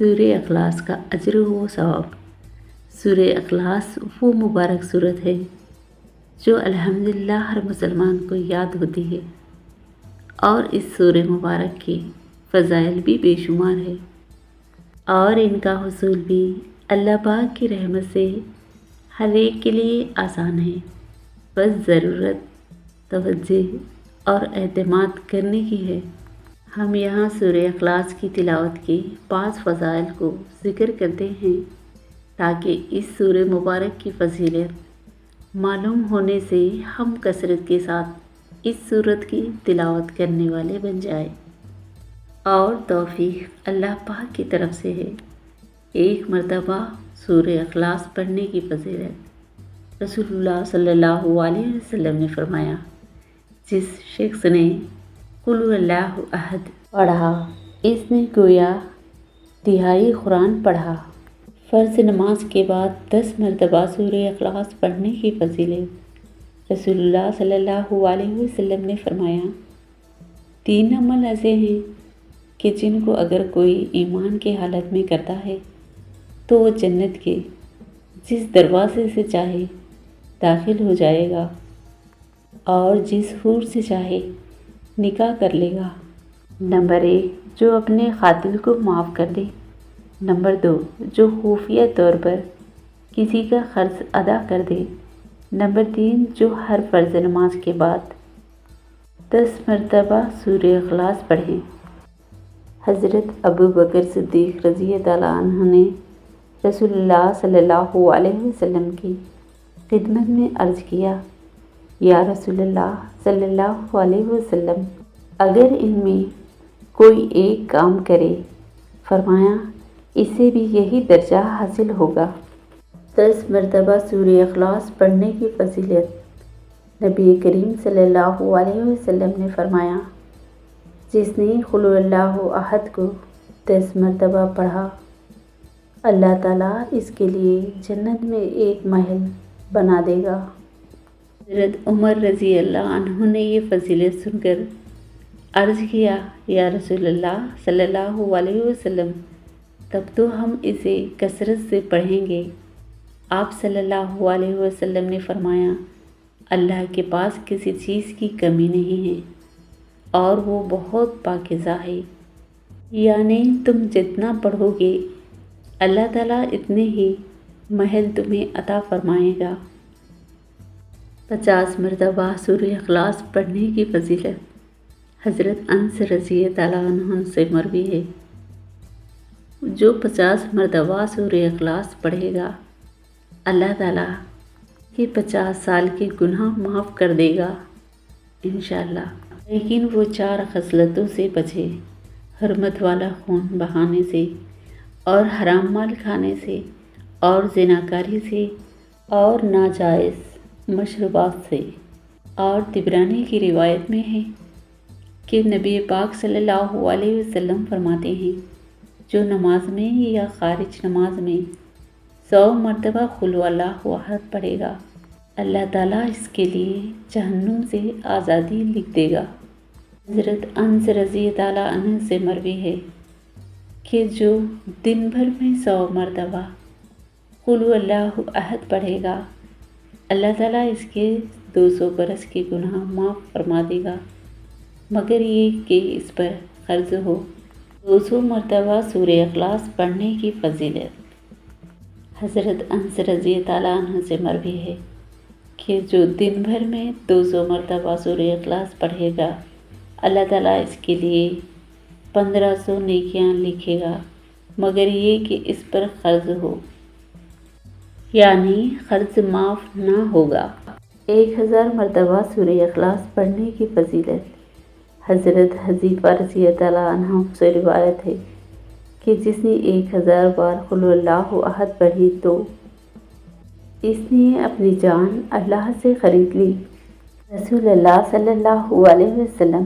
سورہ اخلاص کا اجر و ثواب۔ سورہ اخلاص وہ مبارک صورت ہے جو الحمدللہ ہر مسلمان کو یاد ہوتی ہے، اور اس سورہ مبارک کے فضائل بھی بے شمار ہے، اور ان کا حصول بھی اللہ پاک کی رحمت سے ہر ایک کے لیے آسان ہے، بس ضرورت توجہ اور اعتماد کرنے کی ہے۔ ہم یہاں سورہ اخلاص کی تلاوت کے 5 فضائل کو ذکر کرتے ہیں تاکہ اس سورہ مبارک کی فضیلت معلوم ہونے سے ہم کثرت کے ساتھ اس سورت کی تلاوت کرنے والے بن جائیں، اور توفیق اللہ پاک کی طرف سے ہے۔ ایک مرتبہ سورہ اخلاص پڑھنے کی فضیلت۔ رسول اللہ صلی اللہ علیہ وسلم نے فرمایا، جس شخص نے قل هو اللہ احد پڑھا، اس نے گویا تہائی قرآن پڑھا۔ فرض نماز کے بعد 10 مرتبہ سورہ اخلاص پڑھنے کی فضیلت۔ رسول اللہ صلی اللہ علیہ وسلم نے فرمایا، 3 عمل ایسے ہیں کہ جن کو اگر کوئی ایمان کی حالت میں کرتا ہے تو وہ جنت کے جس دروازے سے چاہے داخل ہو جائے گا، اور جس حور سے چاہے نکاح کر لے گا۔ نمبر 1، جو اپنے قاتل کو معاف کر دے۔ نمبر 2، جو خفیہ طور پر کسی کا قرض ادا کر دے۔ نمبر 3، جو ہر فرض نماز کے بعد 10 مرتبہ سورہ اخلاص پڑھے۔ حضرت ابو بکر صدیق رضی اللہ عنہ نے رسول اللہ صلی اللہ علیہ وسلم کی خدمت میں عرض کیا، یا رسول اللہ صلی اللہ علیہ وسلم، اگر ان میں کوئی ایک کام کرے، فرمایا اسے بھی یہی درجہ حاصل ہوگا۔ 10 مرتبہ سورہ اخلاص پڑھنے کی فضیلت۔ نبی کریم صلی اللہ علیہ وسلم نے فرمایا، جس نے قل هو اللہ احد کو 10 مرتبہ پڑھا، اللہ تعالیٰ اس کے لیے جنت میں ایک محل بنا دے گا۔ حضرت عمر رضی اللہ عنہ نے یہ فضیلت سن کر عرض کیا، یا رسول اللہ صلی اللہ علیہ وسلم، تب تو ہم اسے کثرت سے پڑھیں گے۔ آپ صلی اللہ علیہ وسلم نے فرمایا، اللہ کے پاس کسی چیز کی کمی نہیں ہے، اور وہ بہت پاکیزہ ہے، یعنی تم جتنا پڑھو گے اللہ تعالیٰ اتنے ہی محل تمہیں عطا فرمائے گا۔ 50 مرتبہ سورہ اخلاص پڑھنے کی فضیلت۔ حضرت انس رضی اللہ عنہ سے مروی ہے، جو 50 مرتبہ سورہ اخلاص پڑھے گا، اللہ تعالیٰ کے 50 سال کے گناہ معاف کر دے گا انشاءاللہ۔ لیکن وہ 4 خصلتوں سے بچے، حرمت والا خون بہانے سے، اور حرام مال کھانے سے، اور زناکاری سے، اور ناجائز مشروبات سے۔ اور طبرانی کی روایت میں ہے کہ نبی پاک صلی اللہ علیہ وسلم فرماتے ہیں، جو نماز میں یا خارج نماز میں 100 مرتبہ قل هو اللہ احد پڑھے گا، اللہ تعالیٰ اس کے لیے جہنم سے آزادی لکھ دے گا۔ حضرت انس رضی اللہ عنہ سے مروی ہے کہ جو دن بھر میں 100 مرتبہ قل هو اللہ احد پڑھے گا، اللہ تعالیٰ اس کے 200 برس کے گناہ معاف فرما دے گا، مگر یہ کہ اس پر قرض ہو۔ 200 مرتبہ سورہ اخلاص پڑھنے کی فضیلت۔ حضرت انس رضی اللہ عنہ سے مروی ہے کہ جو دن بھر میں 200 مرتبہ سورہ اخلاص پڑھے گا، اللہ تعالیٰ اس کے لیے 1500 نیکیاں لکھے گا، مگر یہ کہ اس پر قرض ہو، یعنی قرض معاف نہ ہوگا۔ 1000 مرتبہ سورہ اخلاص پڑھنے کی فضیلت۔ حضرت حذیفہ رضی اللہ عنہ سے روایت ہے کہ جس نے 1000 بار قل هو اللہ احد پڑھی تو اس نے اپنی جان اللہ سے خرید لی۔ رسول اللہ صلی اللہ علیہ وسلم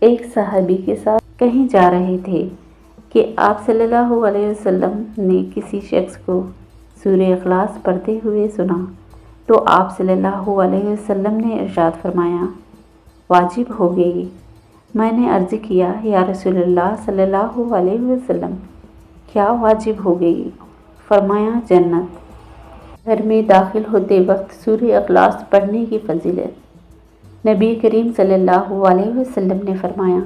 ایک صحابی کے ساتھ کہیں جا رہے تھے کہ آپ صلی اللہ علیہ وسلم نے کسی شخص کو سورہ اخلاص پڑھتے ہوئے سنا، تو آپ صلی اللہ علیہ وسلم نے ارشاد فرمایا، واجب ہو گئی۔ میں نے عرض کیا، یا رسول اللہ صلی اللہ علیہ وسلم، کیا واجب ہو گئی؟ فرمایا جنت۔ گھر میں داخل ہوتے وقت سورہ اخلاص پڑھنے کی فضیلت۔ نبی کریم صلی اللہ علیہ وسلم نے فرمایا،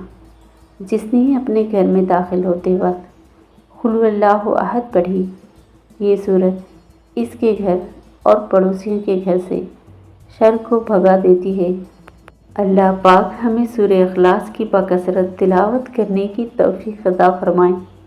جس نے اپنے گھر میں داخل ہوتے وقت قل هو اللہ احد پڑھی، یہ سورت اس کے گھر اور پڑوسیوں کے گھر سے شر کو بھگا دیتی ہے۔ اللہ پاک ہمیں سورہ اخلاص کی بکثرت تلاوت کرنے کی توفیق عطا فرمائے۔